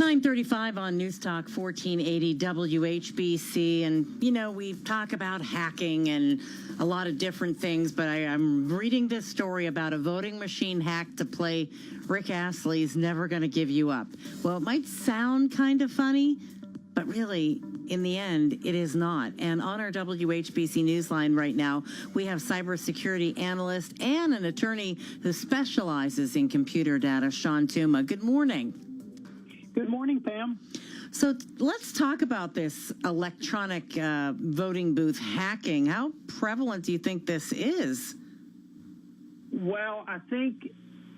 9:35 on News Talk 1480 WHBC. And, you know, we talk about hacking and a lot of different things, but I'm reading this story about a voting machine hack to play Rick Astley's Never Gonna Give You Up. Well, it might sound kind of funny, but really, in the end, it is not. And on our WHBC Newsline right now, we have cybersecurity analyst and an attorney who specializes in computer data, Shawn Tuma. Good morning. Good morning, Pam. So let's talk about this electronic voting booth hacking. How prevalent do you think this is? Well, I think,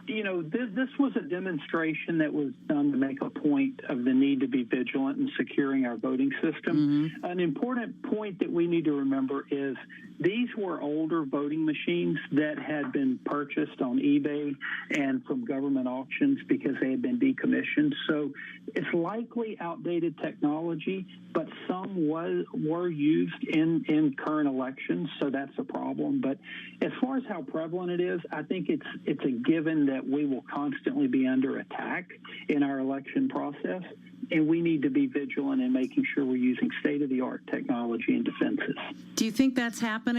you know, this was a demonstration that was done to make a point of the need to be vigilant in securing our voting system. Mm-hmm. An important point that we need to remember is these were older voting machines that had been purchased on eBay and from government auctions because they had been decommissioned. So it's likely outdated technology, but some were used in current elections, so that's a problem. But as far as how prevalent it is, I think it's a given that we will constantly be under attack in our election process, and we need to be vigilant in making sure we're using state-of-the-art technology and defenses. Do you think that's happening?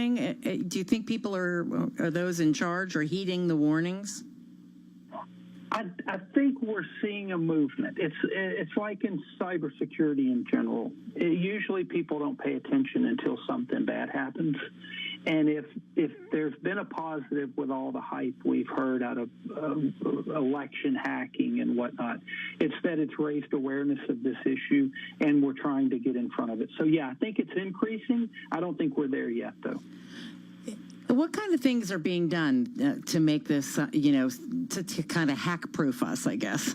Do you think people are those in charge are heeding the warnings? I think we're seeing a movement. It's like in cybersecurity in general. Usually people don't pay attention until something bad happens. And if there's been a positive with all the hype we've heard out of election hacking and whatnot, it's that it's raised awareness of this issue, and we're trying to get in front of it. So, yeah, I think it's increasing. I don't think we're there yet, though. What kind of things are being done to make this, to kind of hack-proof us, I guess?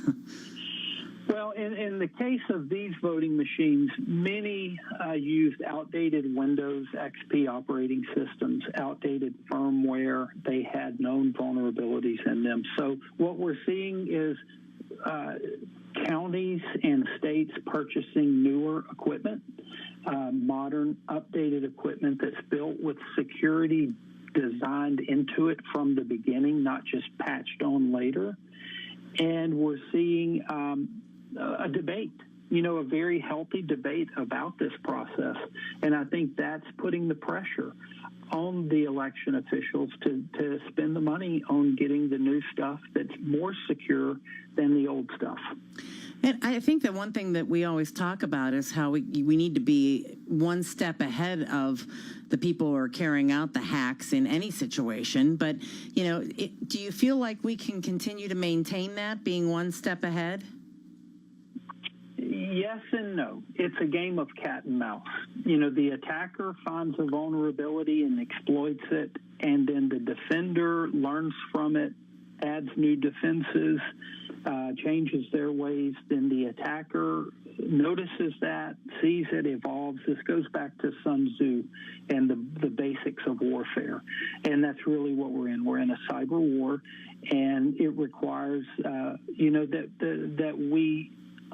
Well, in the case of these voting machines, many used outdated Windows XP operating systems, outdated firmware. They had known vulnerabilities in them. So what we're seeing is counties and states purchasing newer equipment, modern, updated equipment that's built with security designed into it from the beginning, not just patched on later. And we're seeing a debate, a very healthy debate about this process. And I think that's putting the pressure on the election officials to spend the money on getting the new stuff that's more secure than the old stuff. And I think that one thing that we always talk about is how we need to be one step ahead of the people who are carrying out the hacks in any situation. But, do you feel like we can continue to maintain that, being one step ahead? Yes and no. It's a game of cat and mouse. The attacker finds a vulnerability and exploits it, and then the defender learns from it, adds new defenses, changes their ways. Then the attacker notices that, sees it, evolves. This goes back to Sun Tzu and the basics of warfare. And that's really what we're in. We're in a cyber war, and it requires, that we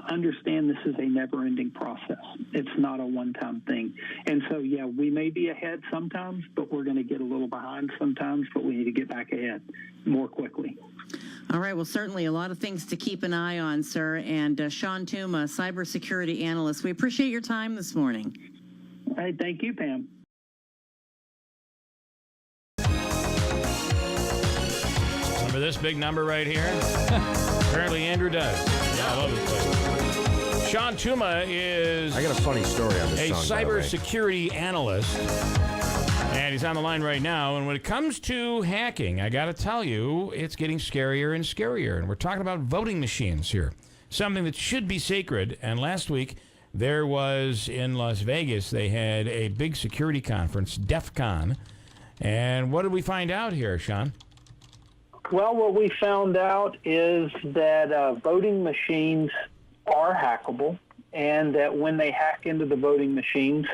understand this is a never-ending process. It's not a one-time thing. And so, yeah, we may be ahead sometimes, but we're going to get a little behind sometimes, but we need to get back ahead more quickly. All right. Well, certainly a lot of things to keep an eye on, sir. And Shawn Tuma, cybersecurity analyst, we appreciate your time this morning. Hey, thank you, Pam. Remember this big number right here? Apparently Andrew does. I love this place. Shawn Tuma is I got a funny story on this a song, cybersecurity analyst, and he's on the line right now. And when it comes to hacking, I got to tell you, it's getting scarier and scarier. And we're talking about voting machines here, something that should be sacred. And last week, there was in Las Vegas, they had a big security conference, DEF CON. And what did we find out here, Shawn? Well, what we found out is that voting machines are hackable, and that when they hack into the voting machines,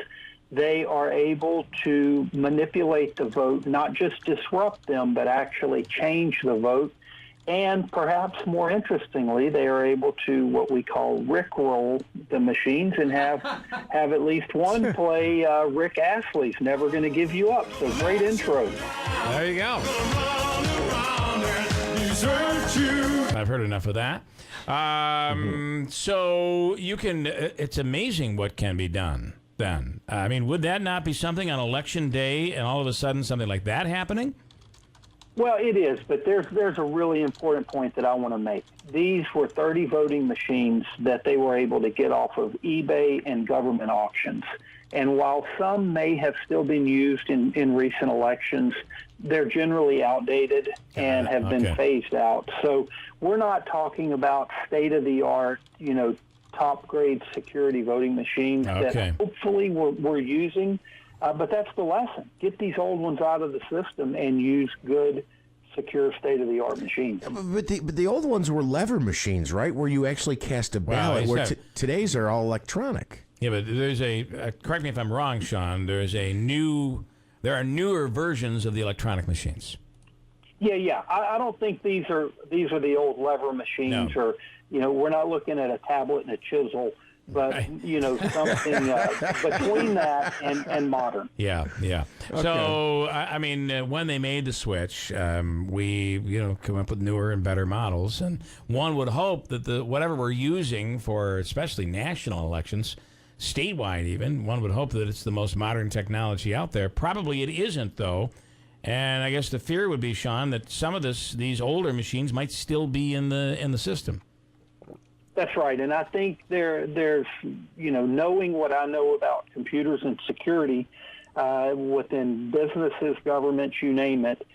they are able to manipulate the vote, not just disrupt them, but actually change the vote. And perhaps more interestingly, they are able to what we call Rickroll the machines and have at least one play Rick Astley's Never Gonna Give You Up. So great intro. There you go. I've heard enough of that. So you can. It's amazing what can be done. Then, I mean, would that not be something on election day, and all of a sudden something like that happening? Well, it is, but there's a really important point that I want to make. These were 30 voting machines that they were able to get off of eBay and government auctions. And while some may have still been used in recent elections, they're generally outdated and have been phased out. So we're not talking about state-of-the-art, top-grade security voting machines that hopefully we're using. But that's the lesson. Get these old ones out of the system and use good, secure, state-of-the-art machines. But the old ones were lever machines, right, where you actually cast a ballot, where today's are all electronic. Yeah, but there's correct me if I'm wrong, Shawn, there are newer versions of the electronic machines. Yeah. I don't think these are the old lever machines, or we're not looking at a tablet and a chisel, but something between that and modern. Yeah. Okay. So I mean, when they made the switch, we come up with newer and better models, and one would hope that whatever we're using for especially national elections, statewide even, one would hope that it's the most modern technology out there. Probably it isn't, though. And I guess the fear would be, Shawn, that some of these older machines might still be in the system. That's right, and I think there's knowing what I know about computers and security within businesses, governments, you name it,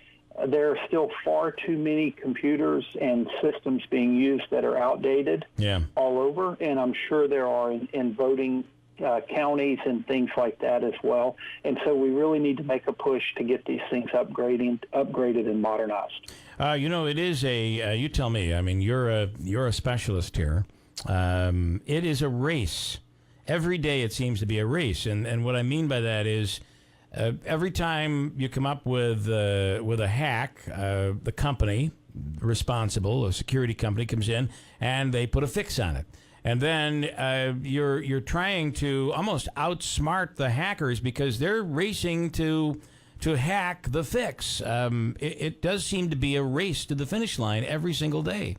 there are still far too many computers and systems being used that are outdated all over, and I'm sure there are in voting counties and things like that as well. And so we really need to make a push to get these things upgraded and modernized. It is you tell me. I mean, you're a specialist here. It is a race. Every day it seems to be a race, and what I mean by that is every time you come up with a hack, the company responsible, a security company, comes in and they put a fix on it. And then you're trying to almost outsmart the hackers because they're racing to hack the fix. It does seem to be a race to the finish line every single day.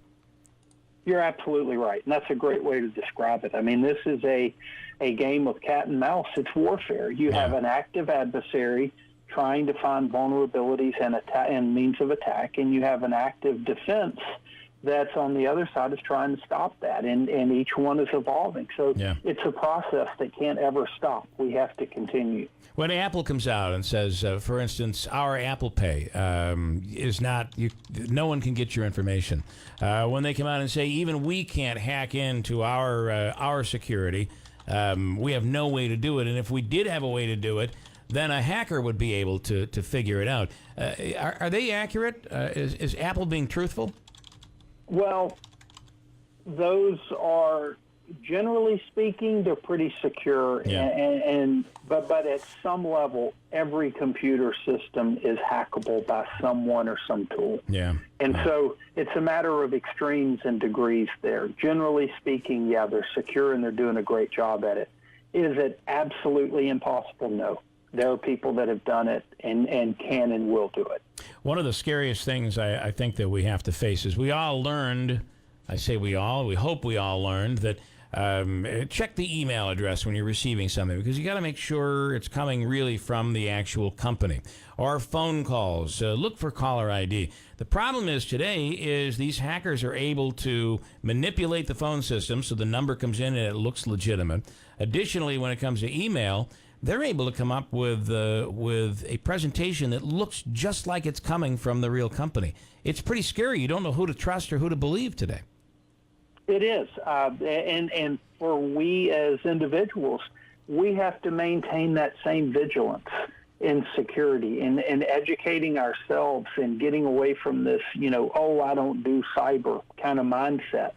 You're absolutely right, and that's a great way to describe it. I mean, this is a game of cat and mouse. It's warfare. You have an active adversary trying to find vulnerabilities and means of attack, and you have an active defense that's on the other side is trying to stop that, and each one is evolving. So it's a process that can't ever stop. We have to continue. When Apple comes out and says, for instance, our Apple Pay is not, no one can get your information. When they come out and say, even we can't hack into our security, we have no way to do it, and if we did have a way to do it, then a hacker would be able to figure it out. Are they accurate? Is Apple being truthful? Well, those are, generally speaking, they're pretty secure, but at some level, every computer system is hackable by someone or some tool. So it's a matter of extremes and degrees there. Generally speaking, they're secure and they're doing a great job at it. Is it absolutely impossible? No. There are people that have done it and can and will do it. One of the scariest things I think that we have to face is we all learned, I say we hope we all learned that check the email address when you're receiving something, because you got to make sure it's coming really from the actual company. Or phone calls, look for caller ID. The problem is today is these hackers are able to manipulate the phone system so the number comes in and it looks legitimate. Additionally, when it comes to email, they're able to come up with a presentation that looks just like it's coming from the real company. It's pretty scary. You don't know who to trust or who to believe today. It is. And for we as individuals, we have to maintain that same vigilance in security and educating ourselves and getting away from this, I don't do cyber kind of mindset.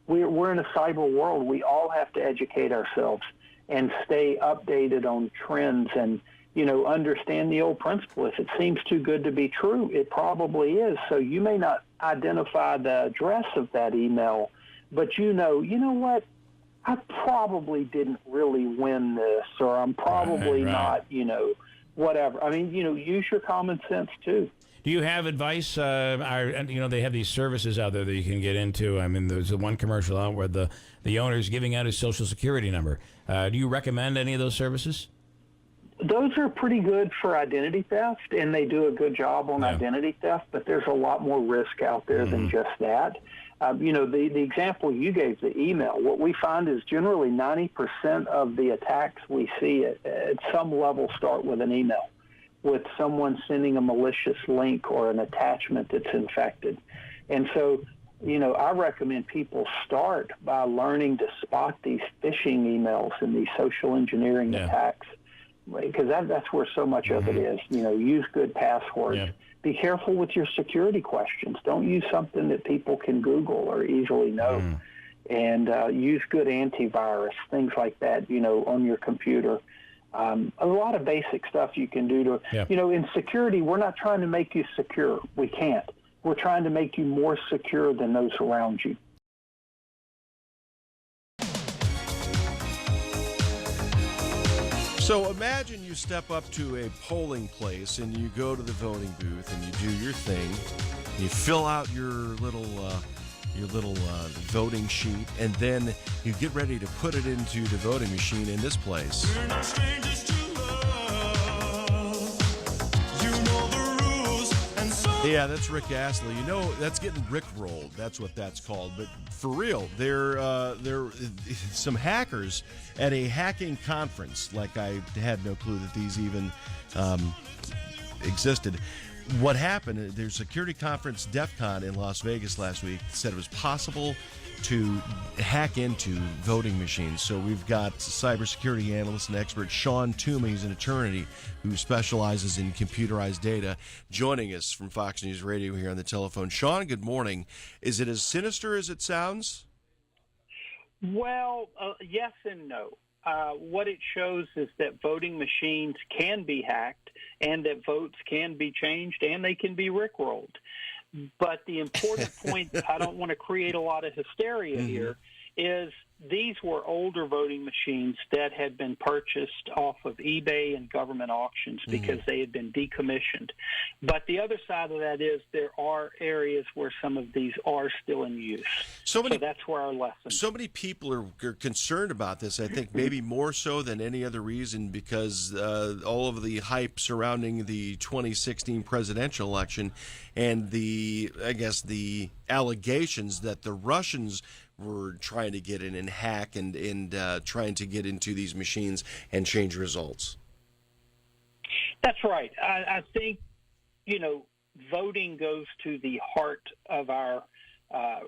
We're in a cyber world. We all have to educate ourselves and stay updated on trends and, understand the old principle. If it seems too good to be true, it probably is. So you may not identify the address of that email, but you know what? I probably didn't really win this, or I'm probably not, whatever. I mean, use your common sense too. Do you have advice? They have these services out there that you can get into. I mean, there's one commercial out where the owner is giving out his Social Security number. Do you recommend any of those services? Those are pretty good for identity theft, and they do a good job on identity theft, but there's a lot more risk out there than just that. The example you gave, the email, what we find is generally 90% of the attacks we see at some level start with an email, with someone sending a malicious link or an attachment that's infected. And so, I recommend people start by learning to spot these phishing emails and these social engineering attacks, because that's where so much of it is. Use good passwords. Yeah. Be careful with your security questions. Don't use something that people can Google or easily know. And use good antivirus, things like that, on your computer. A lot of basic stuff you can do in security, we're not trying to make you secure. We can't. We're trying to make you more secure than those around you. So imagine you step up to a polling place and you go to the voting booth and you do your thing. You fill out your little voting sheet, and then you get ready to put it into the voting machine in this place. We're not strangers to love. You know the rules, and so yeah, that's Rick Astley. That's getting Rick-rolled. That's what that's called. But for real, there some hackers at a hacking conference. Like, I had no clue that these even existed. What happened, there's a security conference, DEF CON, in Las Vegas last week, said it was possible to hack into voting machines. So we've got cybersecurity analyst and expert Shawn Tuma. He's an attorney who specializes in computerized data, joining us from Fox News Radio here on the telephone. Shawn, good morning. Is it as sinister as it sounds? Well, yes and no. What it shows is that voting machines can be hacked and that votes can be changed and they can be rickrolled. But the important point, I don't want to create a lot of hysteria here, is these were older voting machines that had been purchased off of eBay and government auctions because they had been decommissioned. But the other side of that is there are areas where some of these are still in use. So that's where our lesson. So many people are concerned about this, I think maybe more so than any other reason, because all of the hype surrounding the 2016 presidential election and the allegations that the Russians were trying to get in and hack and trying to get into these machines and change results. That's right. I think, voting goes to the heart of our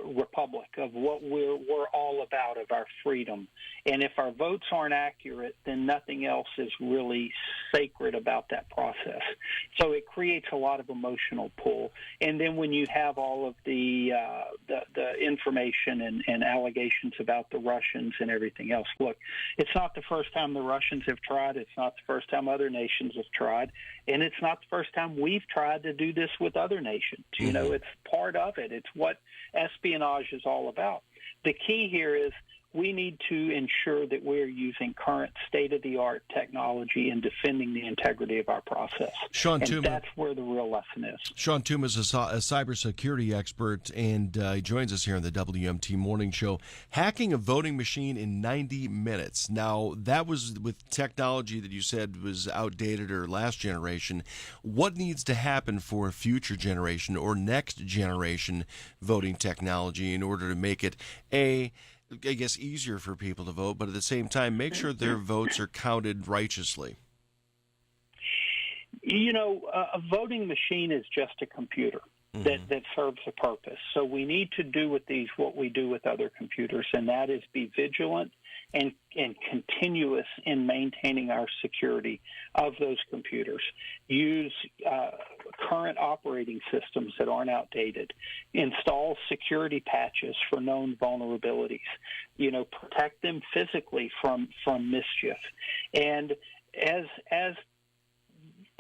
republic, of what we're all about, of our freedom. And if our votes aren't accurate, then nothing else is really sacred about that process. So it creates a lot of emotional pull. And then when you have all of the information and allegations about the Russians and everything else, look, it's not the first time the Russians have tried. It's not the first time other nations have tried. And it's not the first time we've tried to do this with other nations. It's part of it. It's what espionage is all about. The key here is we need to ensure that we're using current state-of-the-art technology in defending the integrity of our process. Shawn Tuma, that's where the real lesson is. Shawn Tuma is a cybersecurity expert, and he joins us here on the WMT Morning Show. Hacking a voting machine in 90 minutes. Now, that was with technology that you said was outdated or last generation. What needs to happen for a future generation or next generation voting technology in order to make it easier for people to vote, but at the same time, make sure their votes are counted righteously? A voting machine is just a computer that serves a purpose. So we need to do with these what we do with other computers, and that is be vigilant and continuous in maintaining our security of those computers. Use current operating systems that aren't outdated. Install security patches for known vulnerabilities. Protect them physically from mischief. And as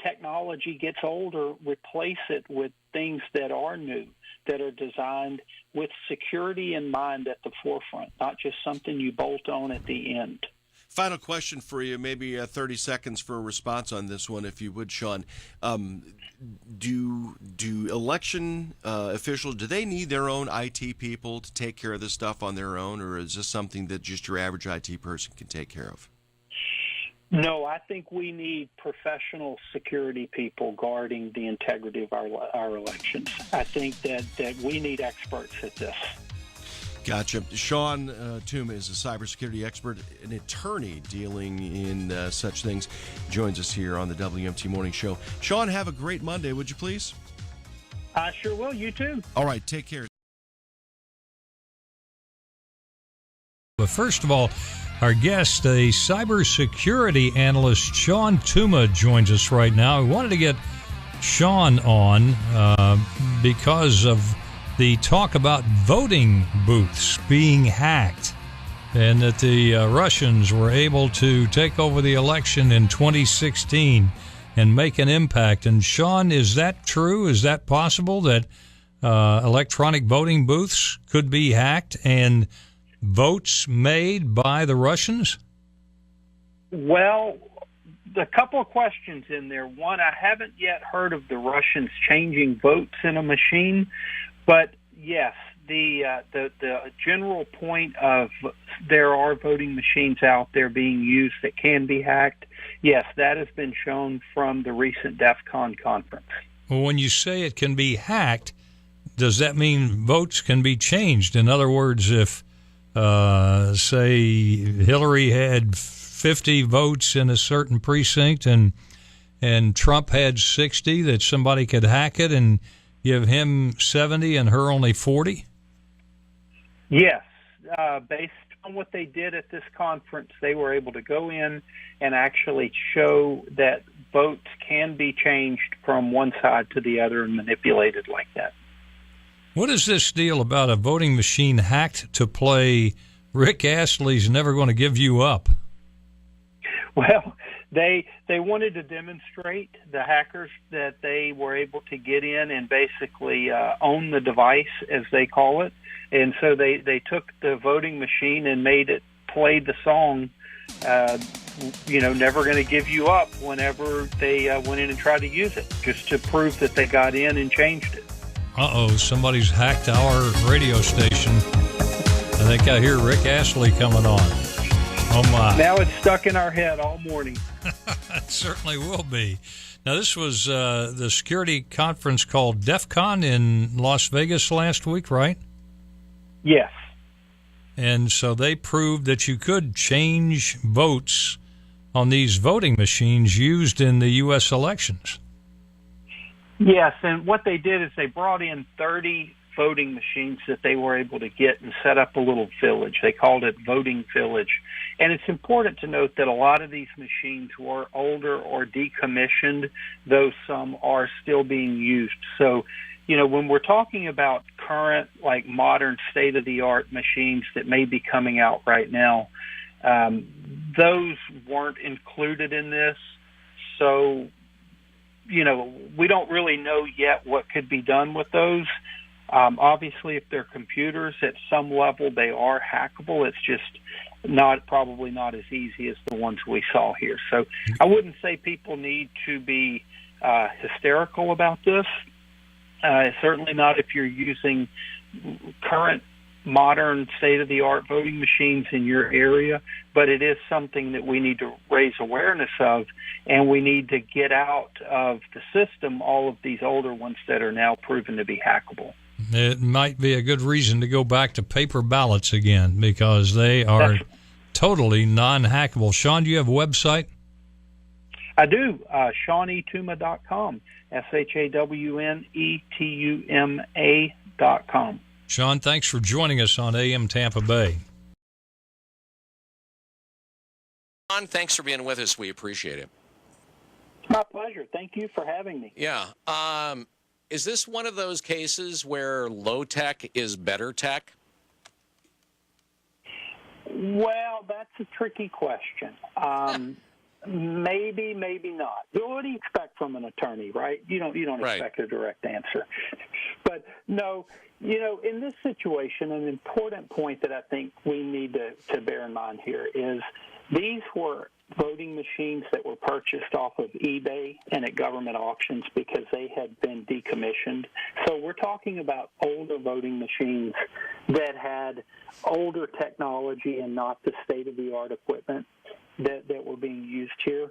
technology gets older, replace it with things that are new, that are designed with security in mind at the forefront, not just something you bolt on at the end. Final question for you, maybe 30 seconds for a response on this one, if you would, Shawn. Do election officials, do they need their own IT people to take care of this stuff on their own, or is this something that just your average IT person can take care of? No, I think we need professional security people guarding the integrity of our elections. I think that we need experts at this. Gotcha. Shawn Tuma is a cybersecurity expert, an attorney dealing in such things. Joins us here on the WMT Morning Show. Shawn, have a great Monday, would you please? I sure will. You too. All right, take care. But first of all, our guest, a cybersecurity analyst, Shawn Tuma, joins us right now. I wanted to get Shawn on because of the talk about voting booths being hacked and that the Russians were able to take over the election in 2016 and make an impact. And Shawn, is that true? Is that possible that electronic voting booths could be hacked and votes made by the Russians? Well, a couple of questions in there. One, I haven't yet heard of the Russians changing votes in a machine, but yes, the general point of there are voting machines out there being used that can be hacked, yes, that has been shown from the recent DEF CON conference. Well, when you say it can be hacked, does that mean votes can be changed? In other words, if say Hillary had 50 votes in a certain precinct and Trump had 60, that somebody could hack it and give him 70 and her only 40? Yes. Based on what they did at this conference, they were able to go in and actually show that votes can be changed from one side to the other and manipulated like that. What is this deal about a voting machine hacked to play Rick Astley's Never Going to Give You Up? Well, they wanted to demonstrate, the hackers, that they were able to get in and basically own the device, as they call it. And so they took the voting machine and made it play the song, Never Going to Give You Up, whenever they went in and tried to use it, just to prove that they got in and changed it. Uh-oh, somebody's hacked our radio station. I think I hear Rick Astley coming on. Oh, my. Now it's stuck in our head all morning. It certainly will be. Now, this was the security conference called DEF CON in Las Vegas last week, right? Yes. And so they proved that you could change votes on these voting machines used in the U.S. elections. Yes, and what they did is they brought in 30 voting machines that they were able to get and set up a little village. They called it Voting Village. And it's important to note that a lot of these machines were older or decommissioned, though some are still being used. So, when we're talking about current, like modern state-of-the-art machines that may be coming out right now, those weren't included in this. So, we don't really know yet what could be done with those. Obviously, if they're computers, at some level they are hackable. It's just probably not as easy as the ones we saw here. So I wouldn't say people need to be hysterical about this. Certainly not if you're using current modern state-of-the-art voting machines in your area, but it is something that we need to raise awareness of, and we need to get out of the system all of these older ones that are now proven to be hackable. It might be a good reason to go back to paper ballots again, because they are totally non-hackable. Shawn, do you have a website? I do, ShawnETuma.com, ShawnETuma.com. Shawn, thanks for joining us on AM Tampa Bay. Shawn, thanks for being with us. We appreciate it. My pleasure. Thank you for having me. Yeah. Is this one of those cases where low tech is better tech? Well, that's a tricky question. Maybe, maybe not. What do you expect from an attorney, right? You don't expect a direct answer. But no, in this situation, an important point that I think we need to bear in mind here is These were voting machines that were purchased off of eBay and at government auctions because they had been decommissioned. So we're talking about older voting machines that had older technology and not the state-of-the-art equipment that were being used here.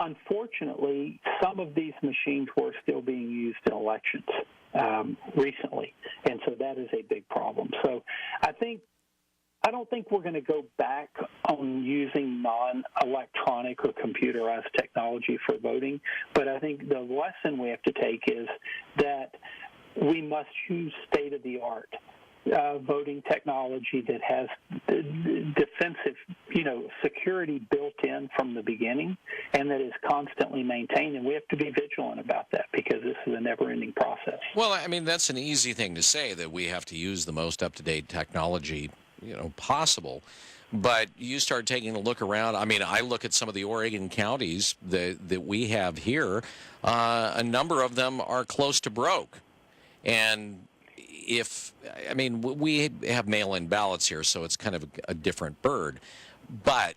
Unfortunately, some of these machines were still being used in elections recently, and so that is a big problem. So I don't think we're going to go back on using non-electronic or computerized technology for voting, but I think the lesson we have to take is that we must use state-of-the-art voting technology that has defensive, security built in from the beginning and that is constantly maintained. And we have to be vigilant about that because this is a never-ending process. Well, I mean, that's an easy thing to say, that we have to use the most up-to-date technology possible. But you start taking a look around. I mean, I look at some of the Oregon counties that we have here. A number of them are close to broke. And we have mail-in ballots here, so it's kind of a different bird. But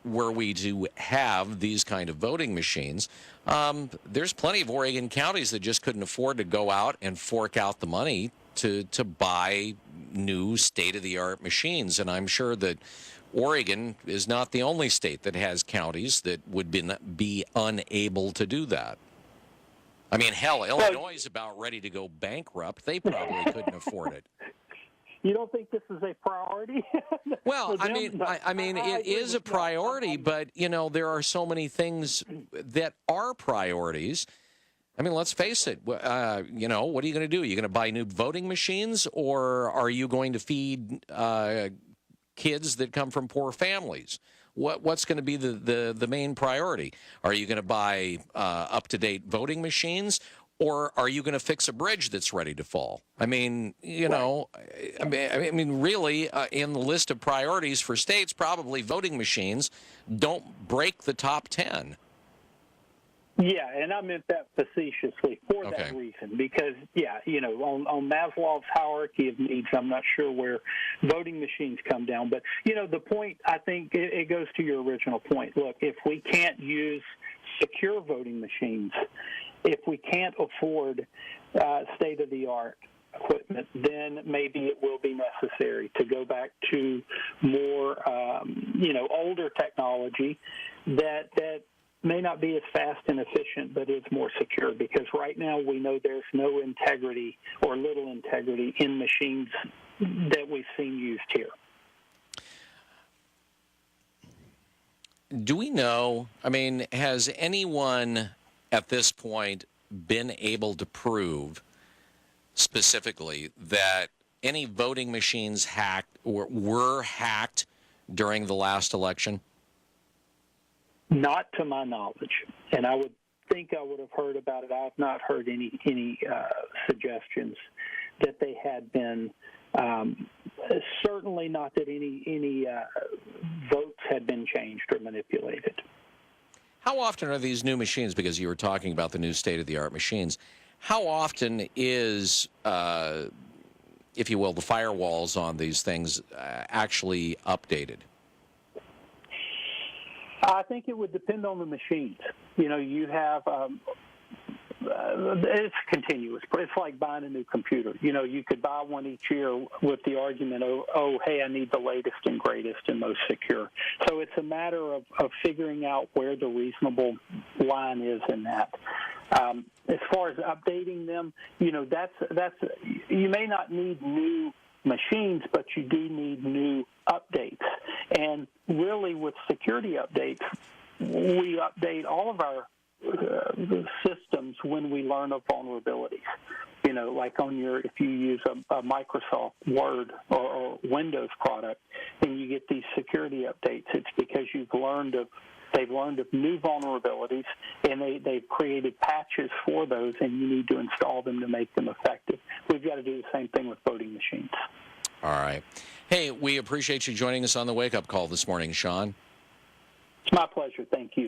were we to have these kind of voting machines, there's plenty of Oregon counties that just couldn't afford to go out and fork out the money to buy new state-of-the-art machines. And I'm sure that Oregon is not the only state that has counties that would be unable to do that. I mean, hell, Illinois is about ready to go bankrupt. They probably couldn't afford it. You don't think this is a priority? Well, it is a priority, but, there are so many things that are priorities. I mean, let's face it. What are you going to do? Are you going to buy new voting machines, or are you going to feed kids that come from poor families? What's going to be the main priority? Are you going to buy up-to-date voting machines, or are you going to fix a bridge that's ready to fall? I mean, really, in the list of priorities for states, probably voting machines don't break the top 10. Yeah, and I meant that facetiously for that reason because, on Maslow's hierarchy of needs, I'm not sure where voting machines come down. But, the point, I think, it goes to your original point. Look, if we can't use secure voting machines, if we can't afford state-of-the-art equipment, then maybe it will be necessary to go back to more, older technology that may not be as fast and efficient, but is more secure, because right now we know there's no integrity or little integrity in machines that we've seen used here. Do we know, has anyone at this point been able to prove specifically that any voting machines hacked or were hacked during the last election? Not to my knowledge, and I would think I would have heard about it. I have not heard any suggestions that they had been. Certainly not that any votes had been changed or manipulated. How often are these new machines? Because you were talking about the new state-of-the-art machines. How often is, if you will, the firewalls on these things actually updated? I think it would depend on the machines. You have it's continuous, but it's like buying a new computer. You could buy one each year with the argument, hey, I need the latest and greatest and most secure. So it's a matter of figuring out where the reasonable line is in that. As far as updating them, that's you may not need new machines, but you do need new updates. And really, with security updates, we update all of our systems when we learn of vulnerabilities. Like if you use a Microsoft Word or Windows product and you get these security updates, it's because they've learned of new vulnerabilities, and they've created patches for those, and you need to install them to make them effective. We've got to do the same thing with voting machines. All right. Hey, we appreciate you joining us on the Wake Up Call this morning, Shawn. It's my pleasure. Thank you.